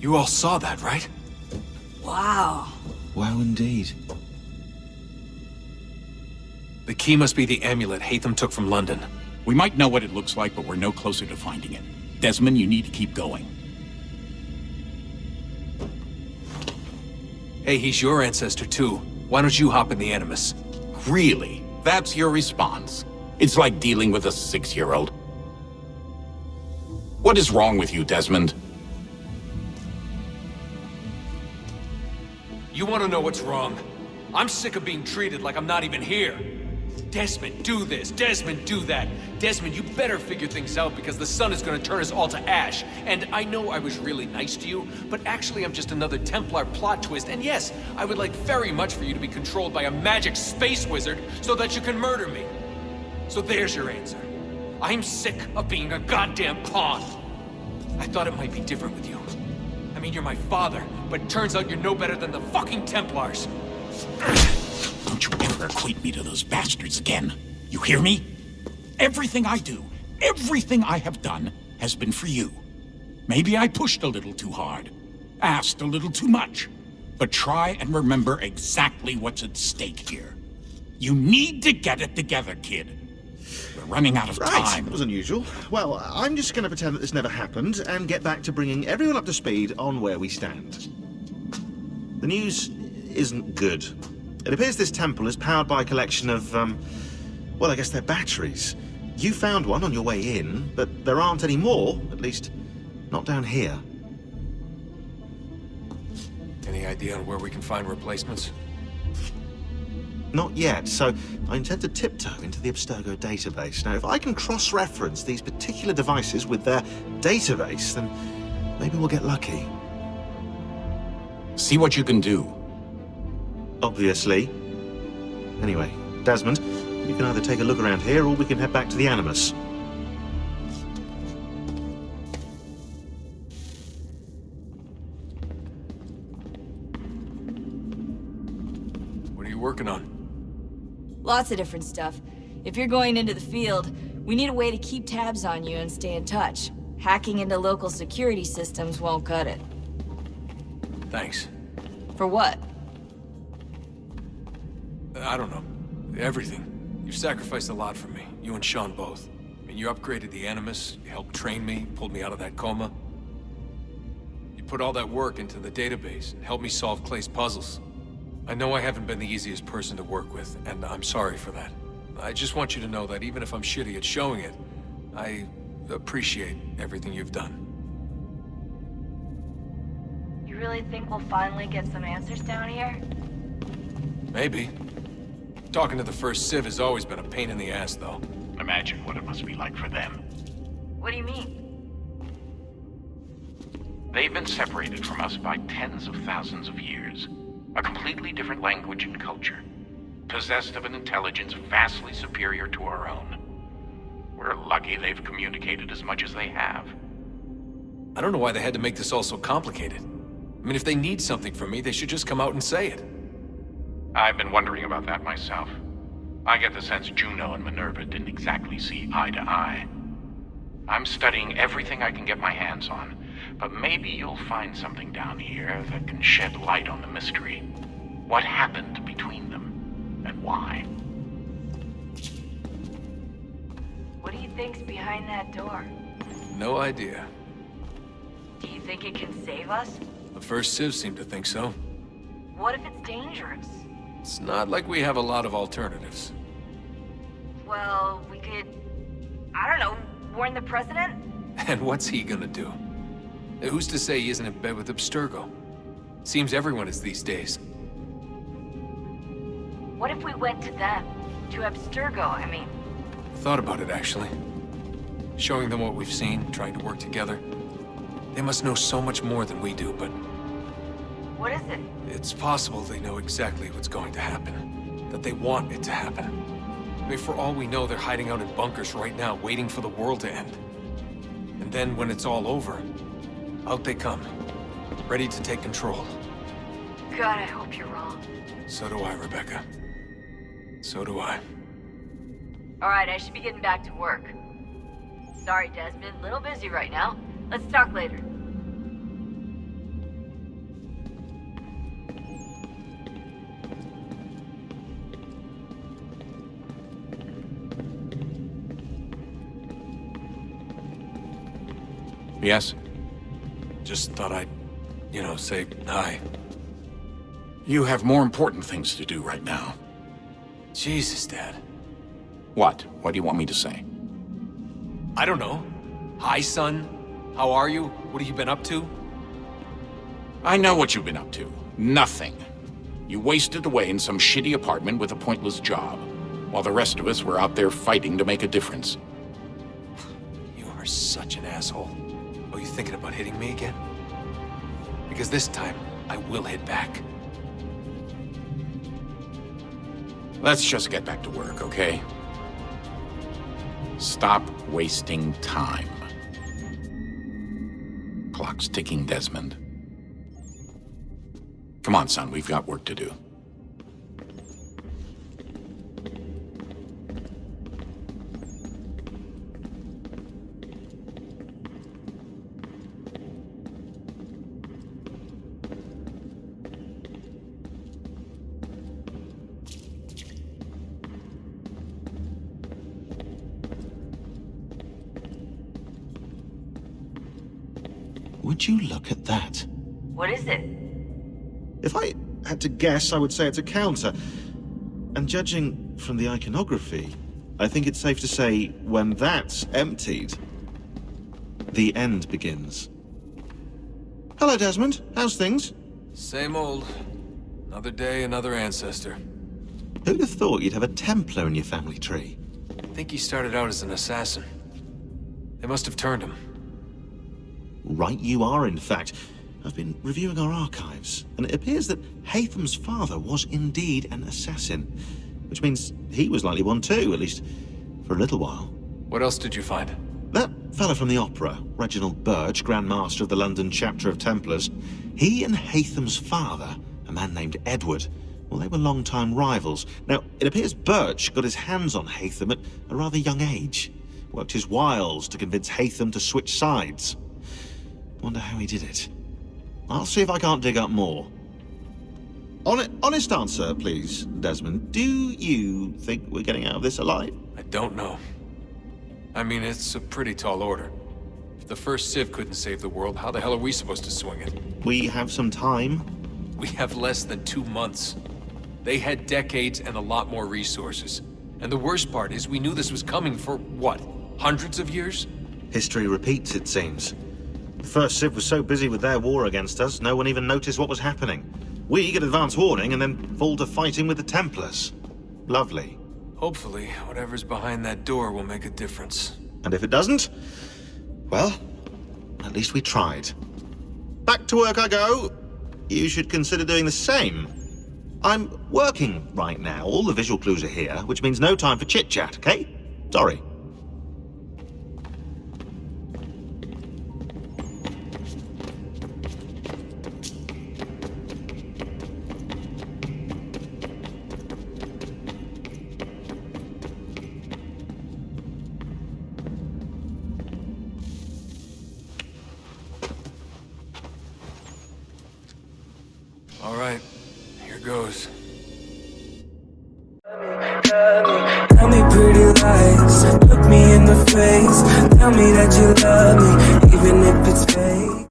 You all saw that, right? Wow. Wow, indeed. The key must be the amulet Hatham took from London. We might know what it looks like, but we're no closer to finding it. Desmond, you need to keep going. Hey, he's your ancestor too. Why don't you hop in the Animus? Really? That's your response? It's like dealing with a 6-year-old. What is wrong with you, Desmond? You want to know what's wrong? I'm sick of being treated like I'm not even here. Desmond, do this. Desmond, do that. Desmond, you better figure things out because the sun is going to turn us all to ash. And I know I was really nice to you, but actually I'm just another Templar plot twist. And yes, I would like very much for you to be controlled by a magic space wizard so that you can murder me. So there's your answer. I'm sick of being a goddamn pawn. I thought it might be different with you. I mean, you're my father, but it turns out you're no better than the fucking Templars. Don't you ever equate me to those bastards again. You hear me? Everything I do, everything I have done, has been for you. Maybe I pushed a little too hard, asked a little too much, but try and remember exactly what's at stake here. You need to get it together, kid. We're running out of time. That was unusual. Well, I'm just going to pretend that this never happened and get back to bringing everyone up to speed on where we stand. The news isn't good. It appears this temple is powered by a collection of, well, I guess they're batteries. You found one on your way in, but there aren't any more, at least not down here. Any idea on where we can find replacements? Not yet, so I intend to tiptoe into the Abstergo database. Now, if I can cross-reference these particular devices with their database, then maybe we'll get lucky. See what you can do. Obviously. Anyway, Desmond, you can either take a look around here or we can head back to the Animus. What are you working on? Lots of different stuff. If you're going into the field, we need a way to keep tabs on you and stay in touch. Hacking into local security systems won't cut it. Thanks. For what? I don't know. Everything. You've sacrificed a lot for me. You and Sean both. I mean, you upgraded the Animus, you helped train me, pulled me out of that coma. You put all that work into the database and helped me solve Clay's puzzles. I know I haven't been the easiest person to work with, and I'm sorry for that. I just want you to know that even if I'm shitty at showing it, I appreciate everything you've done. You really think we'll finally get some answers down here? Maybe. Talking to the first Civ has always been a pain in the ass, though. Imagine what it must be like for them. What do you mean? They've been separated from us by tens of thousands of years. A completely different language and culture. Possessed of an intelligence vastly superior to our own. We're lucky they've communicated as much as they have. I don't know why they had to make this all so complicated. I mean, if they need something from me, they should just come out and say it. I've been wondering about that myself. I get the sense Juno and Minerva didn't exactly see eye to eye. I'm studying everything I can get my hands on, but maybe you'll find something down here that can shed light on the mystery. What happened between them, and why? What do you think's behind that door? No idea. Do you think it can save us? The first Civ seemed to think so. What if it's dangerous? It's not like we have a lot of alternatives. Well, we could... I don't know, warn the president? And what's he gonna do? Who's to say he isn't in bed with Abstergo? Seems everyone is these days. What if we went to them? To Abstergo, I mean. Thought about it, actually. Showing them what we've seen, trying to work together. They must know so much more than we do, but... What is it? It's possible they know exactly what's going to happen. That they want it to happen. I mean, for all we know, they're hiding out in bunkers right now, waiting for the world to end. And then, when it's all over, out they come. Ready to take control. God, I hope you're wrong. So do I, Rebecca. So do I. Alright, I should be getting back to work. Sorry, Desmond. Little busy right now. Let's talk later. Yes? Just thought I'd, say hi. You have more important things to do right now. Jesus, Dad. What? What do you want me to say? I don't know. Hi, son. How are you? What have you been up to? I know what you've been up to. Nothing. You wasted away in some shitty apartment with a pointless job, while the rest of us were out there fighting to make a difference. You are such an asshole. Oh, you thinking about hitting me again? Because this time, I will hit back. Let's just get back to work, okay? Stop wasting time. Clock's ticking, Desmond. Come on, son, we've got work to do. Would you look at that? What is it? If I had to guess, I would say it's a counter. And judging from the iconography, I think it's safe to say when that's emptied, the end begins. Hello, Desmond. How's things? Same old. Another day, another ancestor. Who'd have thought you'd have a Templar in your family tree? I think he started out as an assassin. They must have turned him. Right you are, in fact. I've been reviewing our archives, and it appears that Haytham's father was indeed an assassin, which means he was likely one too, at least for a little while. What else did you find? That fella from the opera, Reginald Birch, Grand Master of the London chapter of Templars, he and Haytham's father, a man named Edward, well, they were long-time rivals. Now, it appears Birch got his hands on Haytham at a rather young age, worked his wiles to convince Haytham to switch sides. Wonder how he did it. I'll see if I can't dig up more. Honest answer, please, Desmond. Do you think we're getting out of this alive? I don't know. I mean, it's a pretty tall order. If the first Civ couldn't save the world, how the hell are we supposed to swing it? We have some time. We have less than 2 months. They had decades and a lot more resources. And the worst part is we knew this was coming for, what, hundreds of years? History repeats, it seems. The first Civ was so busy with their war against us, no one even noticed what was happening. We get advance warning and then fall to fighting with the Templars. Lovely. Hopefully, whatever's behind that door will make a difference. And if it doesn't, well, at least we tried. Back to work I go. You should consider doing the same. I'm working right now. All the visual clues are here, which means no time for chit-chat, okay? Sorry. All right, here goes. Tell me pretty lies, look me in the face. Tell me that you love me,